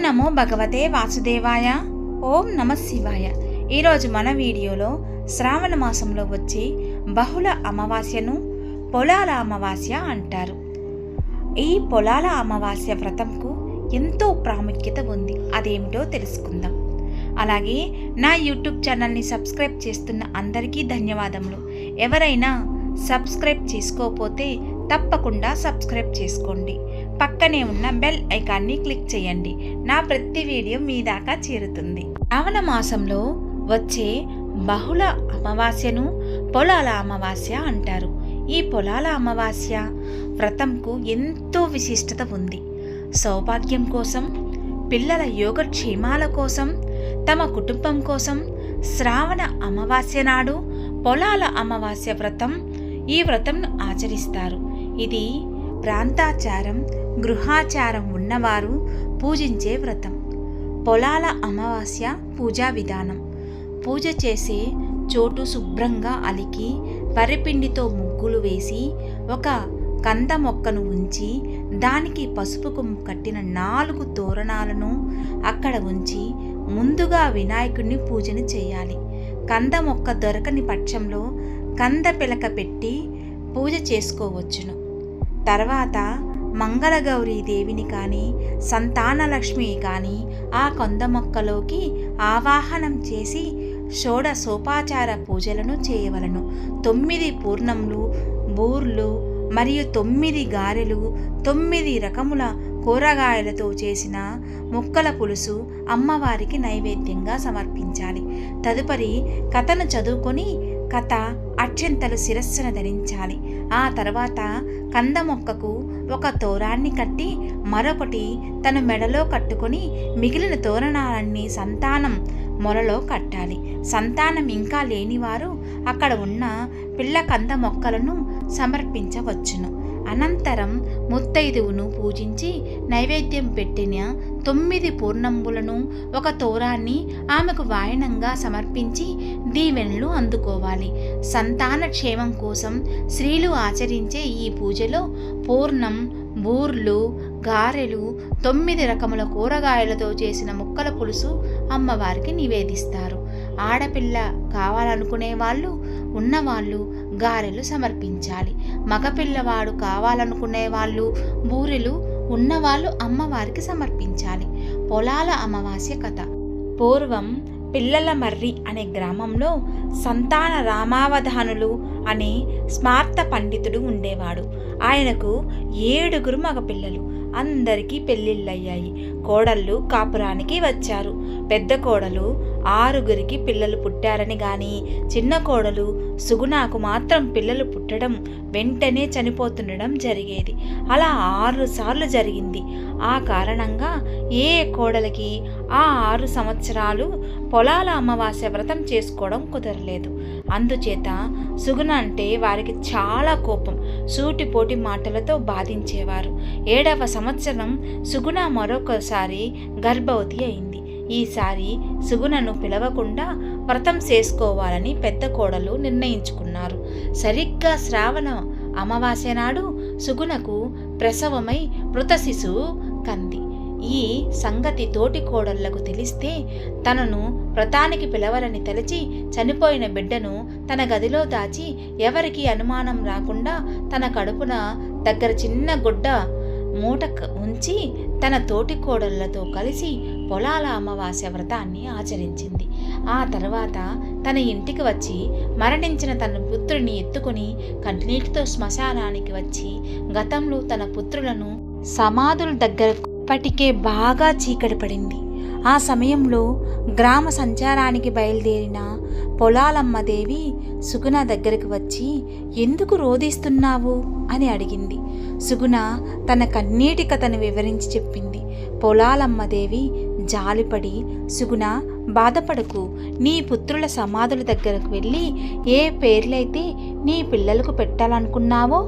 నమో భగవతే వాసుదేవాయ. ఓం నమ శివాయ. ఈరోజు మన వీడియోలో శ్రావణ మాసంలో వచ్చే బహుళ అమావాస్యను పొలాల అమావాస్య అంటారు. ఈ పొలాల అమావాస్య వ్రతంకు ఎంతో ప్రాముఖ్యత ఉంది. అదేమిటో తెలుసుకుందాం. అలాగే నా యూట్యూబ్ ఛానల్ని సబ్స్క్రైబ్ చేస్తున్న అందరికీ ధన్యవాదములు. ఎవరైనా సబ్స్క్రైబ్ చేసుకోకపోతే తప్పకుండా సబ్స్క్రైబ్ చేసుకోండి. పక్కనే ఉన్న బెల్ ఐకాన్ని క్లిక్ చేయండి. నా ప్రతి వీడియో మీ దాకా చేరుతుంది. శ్రావణ మాసంలో వచ్చే బహుళ అమావాస్యను పొలాల అమావాస్య అంటారు. ఈ పొలాల అమావాస్య వ్రతంకు ఎంతో విశిష్టత ఉంది. సౌభాగ్యం కోసం, పిల్లల యోగక్షేమాల కోసం, తమ కుటుంబం కోసం శ్రావణ అమావాస్య నాడు పొలాల అమావాస్య వ్రతం ఈ వ్రతంను ఆచరిస్తారు. ఇది ప్రాంతాచారం, గృహాచారం ఉన్నవారు పూజించే వ్రతం. పొలాల అమావాస్య పూజా విధానం: పూజ చేసే చోటు శుభ్రంగా అలికి వరిపిండితో ముగ్గులు వేసి ఒక కంద మొక్కను ఉంచి దానికి పసుపు కొమ్ము కట్టిన 4 తోరణాలను అక్కడ ఉంచి ముందుగా వినాయకుడిని పూజను చేయాలి. కంద మొక్క దొరకని పక్షంలో కంద పిలక పెట్టి పూజ చేసుకోవచ్చును. తర్వాత మంగళగౌరీ దేవిని కానీ సంతానలక్ష్మి కానీ ఆ కంద మొక్కలోకి ఆవాహనం చేసి షోడశోపచార పూజలను చేయవలను. 9 పూర్ణములు, బూర్లు మరియు 9 గారెలు, 9 రకముల కూరగాయలతో చేసిన ముక్కల పులుసు అమ్మవారికి నైవేద్యంగా సమర్పించాలి. తదుపరి కథను చదువుకొని కథ అక్షంతలు శిరస్సున ధరించాలి. ఆ తర్వాత కంద మొక్కకు ఒక తోరాన్ని కట్టి మరొకటి తన మెడలో కట్టుకొని మిగిలిన తోరణాలన్నీ సంతానం మొలలో కట్టాలి. సంతానం ఇంకా లేనివారు అక్కడ ఉన్న పిల్ల కంద మొక్కలను సమర్పించవచ్చును. అనంతరం ముత్తైదువును పూజించి నైవేద్యం పెట్టిన 9 పూర్ణంబులను ఒక తోరాన్ని ఆమెకు వాయనంగా సమర్పించి దీవెనలు అందుకోవాలి. సంతాన క్షేమం కోసం స్త్రీలు ఆచరించే ఈ పూజలో పూర్ణం, బూర్లు, గారెలు, 9 రకముల కూరగాయలతో చేసిన ముక్కల పులుసు అమ్మవారికి నివేదిస్తారు. ఆడపిల్ల కావాలనుకునే వాళ్ళు ఉన్నవాళ్ళు గారెలు సమర్పించాలి. మగపిల్లవాడు కావాలనుకునే వాళ్ళు బూరెలు ఉన్నవాళ్ళు అమ్మవారికి సమర్పించాలి. పొలాల అమావాస్య కథ: పూర్వం పిల్లల మర్రి అనే గ్రామంలో సంతాన రామావధానులు అనే స్మార్త పండితుడు ఉండేవాడు. ఆయనకు 7 మగపిల్లలు. అందరికీ పెళ్ళిళ్ళయ్యాయి. కోడళ్ళు కాపురానికి వచ్చారు. పెద్ద కోడలు 6 పిల్లలు పుట్టారని గాని చిన్న కోడలు సుగుణకు మాత్రం పిల్లలు పుట్టడం వెంటనే చనిపోతుండడం జరిగేది. అలా 6 సార్లు జరిగింది. ఆ కారణంగా ఏ కోడలికి ఆ 6 సంవత్సరాలు పొలాల అమావాస్య వ్రతం చేసుకోవడం కుదరలేదు. అందుచేత సుగుణ అంటే వారికి చాలా కోపం. సూటిపోటి మాటలతో బాధించేవారు. 7వ సంవత్సరం సుగుణ మరొకసారి గర్భవతి అయింది. ఈసారి సుగుణను పిలవకుండా వ్రతం చేసుకోవాలని పెద్ద కోడలు నిర్ణయించుకున్నారు. సరిగ్గా శ్రావణ అమావాస్య నాడు సుగుణకు ప్రసవమై మృత శిశువు కంది. ఈ సంగతి తోటి కోడళ్లకు తెలిస్తే తనను వ్రతానికి పిలవరని తలచి చనిపోయిన బిడ్డను తన గదిలో దాచి ఎవరికి అనుమానం రాకుండా తన కడుపున దగ్గర చిన్న గుడ్డ మూట ఉంచి తన తోటి కోడళ్లతో కలిసి పొలాల అమావాస్య వ్రతాన్ని ఆచరించింది. ఆ తర్వాత తన ఇంటికి వచ్చి మరణించిన తన పుత్రుని ఎత్తుకుని కంటినీటితో శ్మశానానికి వచ్చి గతంలో తన పుత్రులను సమాధుల దగ్గర ఇప్పటికే బాగా చీకటి పడింది. ఆ సమయంలో గ్రామ సంచారానికి బయలుదేరిన పొలాలమ్మదేవి సుగుణ దగ్గరికి వచ్చి ఎందుకు రోధిస్తున్నావు అని అడిగింది. సుగుణ తన కన్నీటి కథను వివరించి చెప్పింది. పొలాలమ్మదేవి జాలిపడి, సుగుణ బాధపడకు, నీ పుత్రుల సమాధుల దగ్గరకు వెళ్ళి ఏ పేర్లైతే నీ పిల్లలకు పెట్టాలనుకున్నావో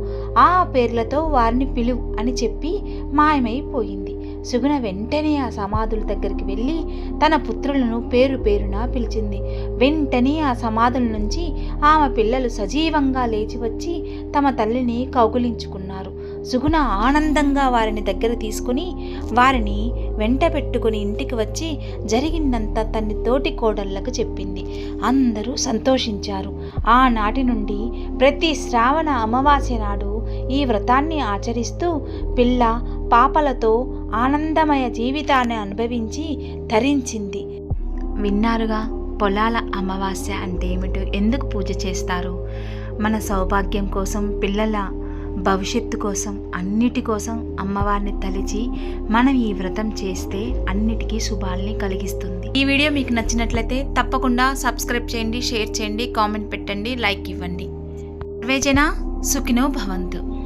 ఆ పేర్లతో వారిని పిలువు అని చెప్పి మాయమైపోయింది. సుగుణ వెంటనే ఆ సమాధుల దగ్గరికి వెళ్ళి తన పుత్రులను పేరు పేరున పిలిచింది. వెంటనే ఆ సమాధుల నుంచి ఆమె పిల్లలు సజీవంగా లేచి వచ్చి తమ తల్లిని కౌగిలించుకున్నారు. సుగుణ ఆనందంగా వారిని దగ్గర తీసుకుని వారిని వెంట పెట్టుకుని ఇంటికి వచ్చి జరిగిందంతా తన తోటి కోడళ్లకు చెప్పింది. అందరూ సంతోషించారు. ఆనాటి నుండి ప్రతి శ్రావణ అమావాస్య నాడు ఈ వ్రతాన్ని ఆచరిస్తూ పిల్ల పాపలతో ఆనందమయ జీవితాన్ని అనుభవించి ధరించింది. విన్నారుగా, పొలాల అమావాస్య అంటే ఏమిటో, ఎందుకు పూజ చేస్తారు? మన సౌభాగ్యం కోసం, పిల్లల భవిష్యత్తు కోసం, అన్నిటి కోసం అమ్మవారిని తలిచి మనం ఈ వ్రతం చేస్తే అన్నిటికీ శుభాల్ని కలిగిస్తుంది. ఈ వీడియో మీకు నచ్చినట్లయితే తప్పకుండా సబ్స్క్రైబ్ చేయండి, షేర్ చేయండి, కామెంట్ పెట్టండి, లైక్ ఇవ్వండి. సర్వేజన సుఖినో భవంతు.